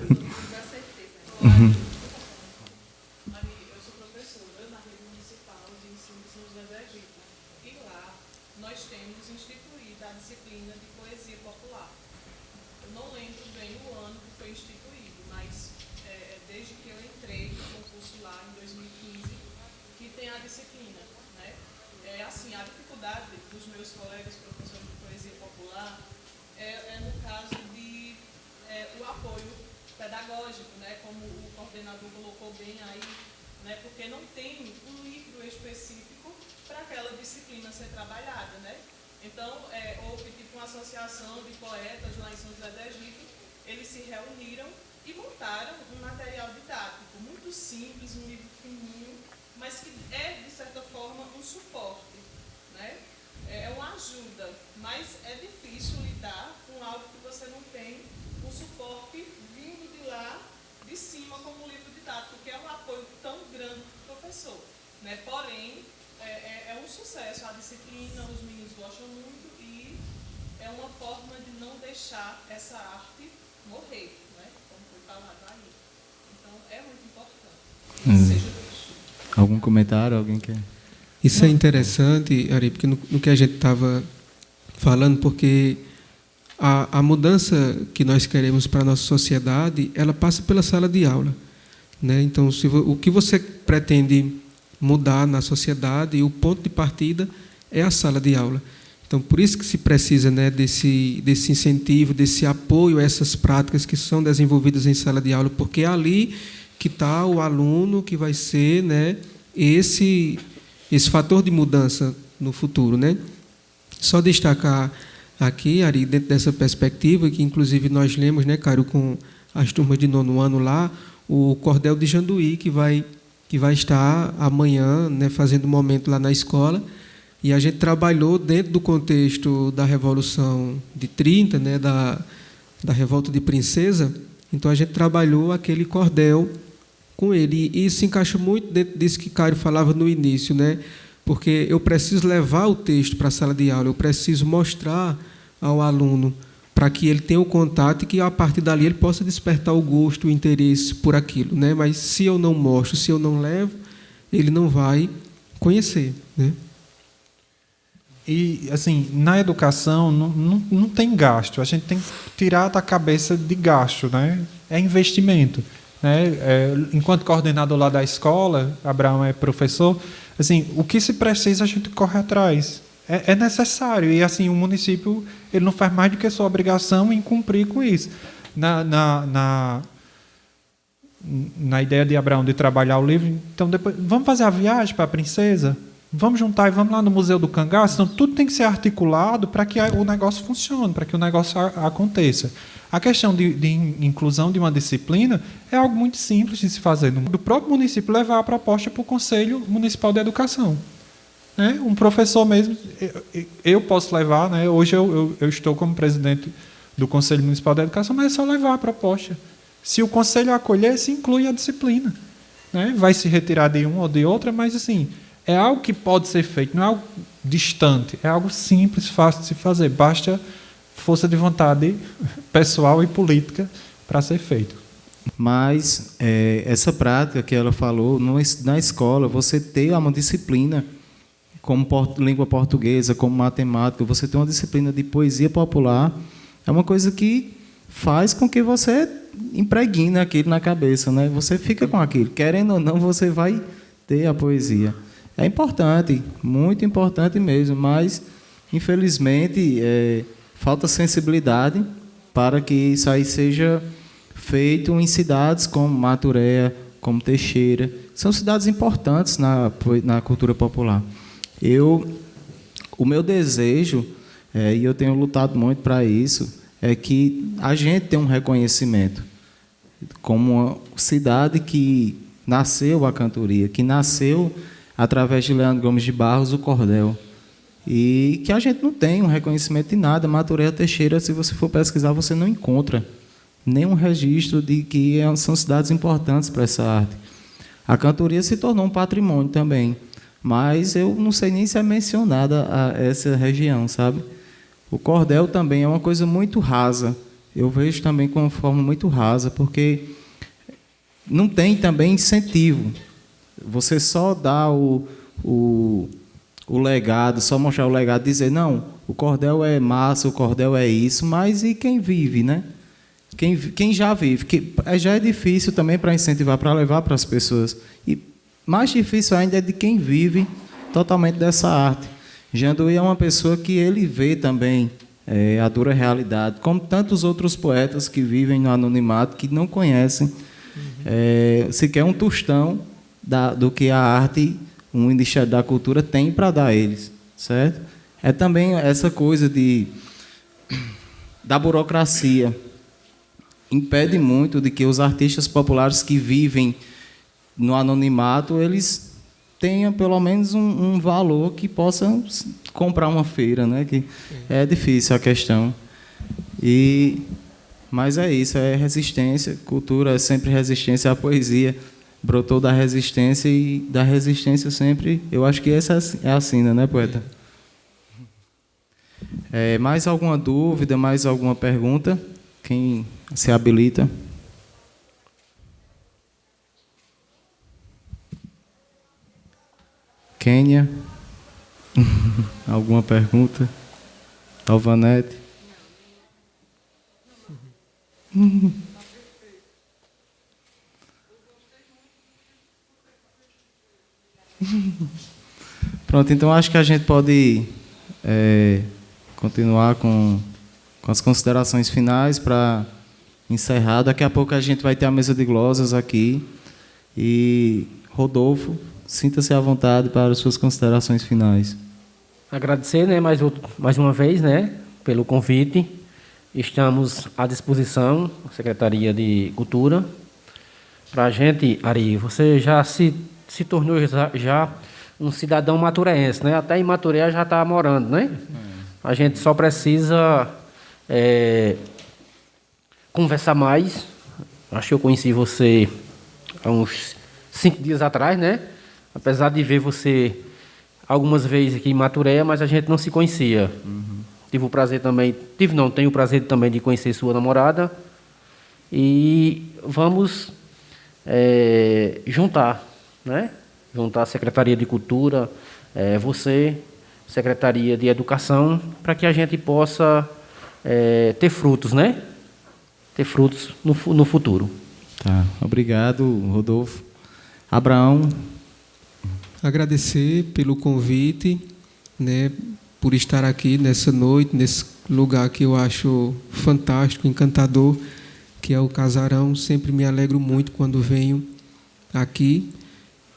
Simples, um livro fininho, mas que é, de certa forma, um mas é difícil lidar com algo que você não tem um suporte vindo de lá, de cima, como o livro didático, que é um apoio tão grande para o professor, né? Porém, é um sucesso, a disciplina, os meninos gostam muito e é uma forma de não deixar essa arte morrer, né? Como foi falado aí. Então, é muito importante que isso seja visto. Algum comentário? Alguém quer? Isso é interessante, Ari, porque no que a gente estava falando, porque a mudança que nós queremos para a nossa sociedade, ela passa pela sala de aula, né? Então, o que você pretende mudar na sociedade, o ponto de partida é a sala de aula. Então, por isso que se precisa, né, desse incentivo, desse apoio a essas práticas que são desenvolvidas em sala de aula, porque é ali que está o aluno que vai ser, né, esse fator de mudança no futuro, né? Só destacar aqui, Ari, dentro dessa perspectiva, que inclusive nós lemos, né, Cário, com as turmas de 9º ano lá, o Cordel de Janduí, que vai estar amanhã, né, fazendo um momento lá na escola, e a gente trabalhou dentro do contexto da Revolução de 30, né, da Revolta de Princesa, então a gente trabalhou aquele cordel com ele, e isso se encaixa muito dentro disso que Cário falava no início, né? Porque eu preciso levar o texto para a sala de aula, eu preciso mostrar ao aluno para que ele tenha o contato e que, a partir dali, ele possa despertar o gosto, o interesse por aquilo, né? Mas se eu não mostro, se eu não levo, ele não vai conhecer, né? E, assim, na educação não tem gasto. A gente tem que tirar da cabeça de gasto, né? É investimento, né? Enquanto coordenador lá da escola, Abraão é professor, assim, o que se precisa a gente corre atrás. É necessário. E, assim, o município ele não faz mais do que a sua obrigação em cumprir com isso. Na ideia de Abraão de trabalhar o livro, então, depois, vamos fazer a viagem para a Princesa? Vamos juntar e vamos lá no Museu do Cangaço? Então, tudo tem que ser articulado para que o negócio funcione, para que o negócio aconteça. A questão de inclusão de uma disciplina é algo muito simples de se fazer. Do próprio município levar a proposta para o Conselho Municipal de Educação. Né? Um professor mesmo, eu posso levar, né? Hoje eu estou como presidente do Conselho Municipal de Educação, mas é só levar a proposta. Se o Conselho acolher, se inclui a disciplina. Né? Vai se retirar de uma ou de outra, mas assim, é algo que pode ser feito, não é algo distante, é algo simples, fácil de se fazer. Basta força de vontade pessoal e política para ser feito. Mas essa prática que ela falou, na escola, você ter uma disciplina como língua portuguesa, como matemática, você ter uma disciplina de poesia popular, é uma coisa que faz com que você impregne aquilo na cabeça, né? Você fica com aquilo. Querendo ou não, você vai ter a poesia. É importante, muito importante mesmo, mas, infelizmente, falta sensibilidade para que isso aí seja feito em cidades como Maturéia, como Teixeira. São cidades importantes na cultura popular. O meu desejo, e eu tenho lutado muito para isso, é que a gente tenha um reconhecimento como uma cidade que nasceu a cantoria, que nasceu através de Leandro Gomes de Barros, o cordel. E que a gente não tem um reconhecimento de nada. Maturéia, Teixeira, se você for pesquisar, você não encontra nenhum registro de que são cidades importantes para essa arte. A cantoria se tornou um patrimônio também, mas eu não sei nem se é mencionada essa região, sabe? O cordel também é uma coisa muito rasa. Eu vejo também com uma forma muito rasa, porque não tem também incentivo. Você só dá o legado, só mostrar o legado, dizer, não, o cordel é massa, o cordel é isso, mas e quem vive, né? Quem já vive? Já é difícil também para incentivar, para levar para as pessoas. E mais difícil ainda é de quem vive totalmente dessa arte. Janduí é uma pessoa que ele vê também a dura realidade, como tantos outros poetas que vivem no anonimato, que não conhecem sequer um tostão do que a arte, o Ministério da Cultura tem para dar a eles, certo? É também essa coisa da burocracia. Impede muito de que os artistas populares que vivem no anonimato, eles tenha pelo menos um valor que possa comprar uma feira, né? Que é difícil a questão. Mas é isso, é resistência. Cultura é sempre resistência. A poesia brotou da resistência e da resistência sempre. Eu acho que essa é a sina, né, poeta? Mais alguma dúvida, mais alguma pergunta? Quem se habilita? Kênia? Alguma pergunta? Alvanete? Pronto, então acho que a gente pode continuar com as considerações finais para encerrar. Daqui a pouco a gente vai ter a mesa de glosas aqui. E, Rodolfo, sinta-se à vontade para as suas considerações finais. Agradecer, né, mais uma vez, né, pelo convite. Estamos à disposição, a Secretaria de Cultura. Para a gente, Ari, você já se tornou já um cidadão matureense, né? Até em Matureia já está morando, né? A gente só precisa conversar mais. Acho que eu conheci você há uns 5 dias atrás, né? Apesar de ver você algumas vezes aqui em Matureia, mas a gente não se conhecia. Tenho o prazer também de conhecer sua namorada. E vamos juntar, né? Juntar a Secretaria de Cultura, você, Secretaria de Educação, para que a gente possa ter frutos, né? Ter frutos no futuro. Tá. Obrigado, Rodolfo. Abraão. Agradecer pelo convite, né, por estar aqui nessa noite, nesse lugar que eu acho fantástico, encantador, que é o Casarão. Sempre me alegro muito quando venho aqui.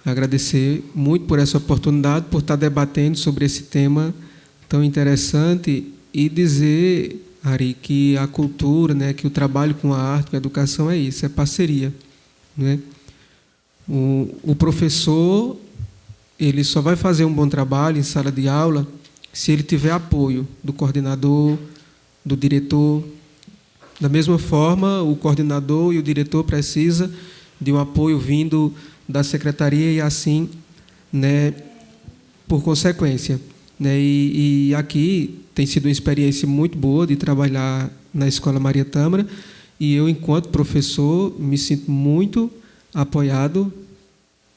Agradecer muito por essa oportunidade, por estar debatendo sobre esse tema tão interessante e dizer, Ari, que a cultura, né, que o trabalho com a arte, com a educação é isso, é parceria, né? O professor, ele só vai fazer um bom trabalho em sala de aula se ele tiver apoio do coordenador, do diretor. Da mesma forma, o coordenador e o diretor precisam de um apoio vindo da secretaria e assim, né, por consequência, né? E aqui tem sido uma experiência muito boa de trabalhar na Escola Maria Tâmara e eu, enquanto professor, me sinto muito apoiado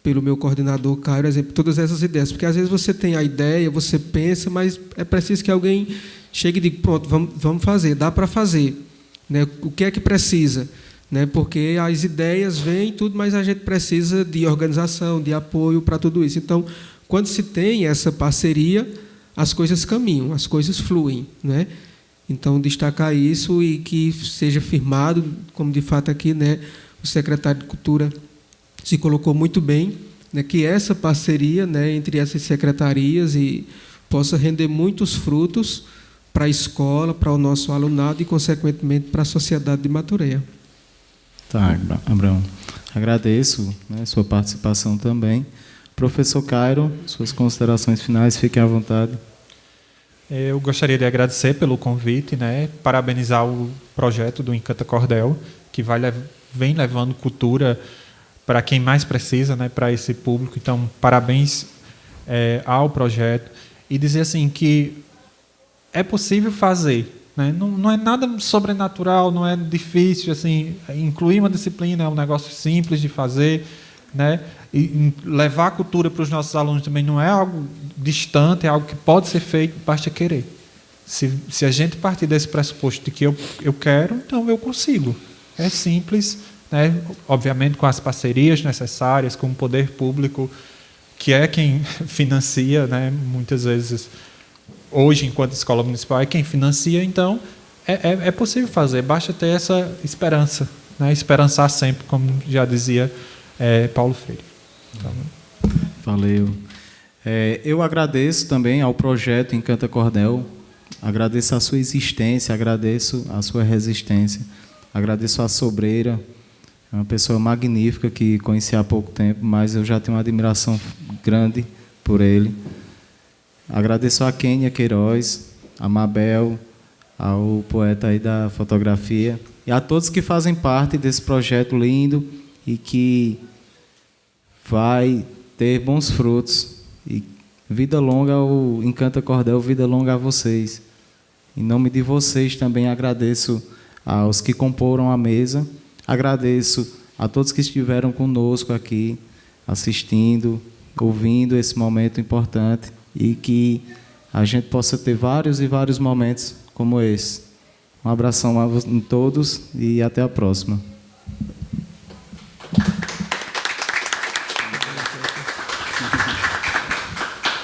pelo meu coordenador, Caio, exemplo, todas essas ideias, porque às vezes você tem a ideia, você pensa, mas é preciso que alguém chegue e diga, pronto, vamos fazer, dá para fazer, né? O que é que precisa? Né? Porque as ideias vêm tudo, mas a gente precisa de organização, de apoio para tudo isso. Então, quando se tem essa parceria, as coisas caminham, as coisas fluem, né? Então, destacar isso e que seja firmado, como de fato aqui, né, o secretário de Cultura se colocou muito bem, né, que essa parceria, né, entre essas secretarias e possa render muitos frutos para a escola, para o nosso alunado e, consequentemente, para a sociedade de Matureia. Tá, Abraão. Agradeço, né, sua participação também. Professor Cairo, suas considerações finais, fiquem à vontade. Eu gostaria de agradecer pelo convite, né, parabenizar o projeto do Encanta Cordel, que vem levando cultura para quem mais precisa, né, para esse público. Então, parabéns ao projeto. E dizer assim que é possível fazer, né? Não é nada sobrenatural, não é difícil. Assim, incluir uma disciplina é um negócio simples de fazer, né? E levar a cultura para os nossos alunos também não é algo distante, é algo que pode ser feito, basta querer. Se a gente partir desse pressuposto de que eu quero, então eu consigo. É simples, né? Obviamente com as parcerias necessárias, com o poder público, que é quem financia, né? Muitas vezes, hoje, enquanto escola municipal, é quem financia, então é possível fazer, basta ter essa esperança, né? Esperançar sempre, como já dizia Paulo Freire. Então, valeu. Eu agradeço também ao projeto Encanta Cordel, agradeço a sua existência, agradeço a sua resistência, agradeço a Sobreira, uma pessoa magnífica que conheci há pouco tempo, mas eu já tenho uma admiração grande por ele. Agradeço a Kênia Queiroz, a Mabel, ao poeta aí da fotografia e a todos que fazem parte desse projeto lindo e que vai ter bons frutos. E vida longa ao Encanta Cordel, vida longa a vocês. Em nome de vocês também agradeço aos que comporam a mesa, agradeço a todos que estiveram conosco aqui, assistindo, ouvindo esse momento importante e que a gente possa ter vários e vários momentos como esse. Um abração a todos e até a próxima.